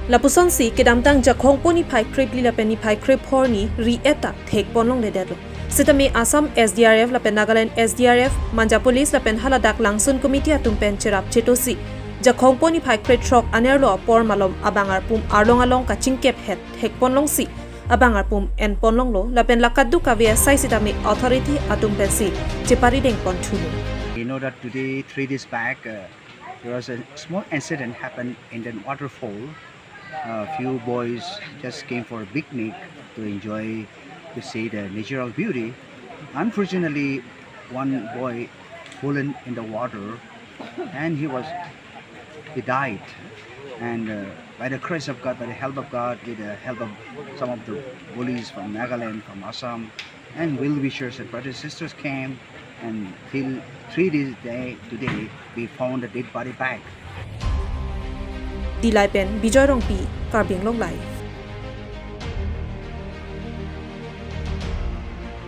Lapuson si kedamtang jakhong poni phai krip li lapen ni phai krip horni ri eta thek ponlong le dedlo. Sitami Assam SDRF lapen Nagaland SDRF Manja Police lapen haladak langsun committee atumpen cherap chetosi. Jakhong poni phai krip trok anerlo por malom abang arpum arlong along kaching kep het thek ponlong si. Abang arpum en ponlong lo lapen lakadu kavia sai sitami authority atumpen si chepari deng pon thulu. You know that today, 3 days back, there was a small incident happened in the waterfall. A few boys just came for a picnic to enjoy, to see the natural beauty. Unfortunately, one boy fallen in the water, and he died. And by the grace of God, by the help of God, with the help of some of the bullies from Nagaland, from Assam, and well-wishers and brothers and sisters came, and till 3 days today, we found the dead body back. Dilai pen Bijoy Rongpi Karbing Long Lai.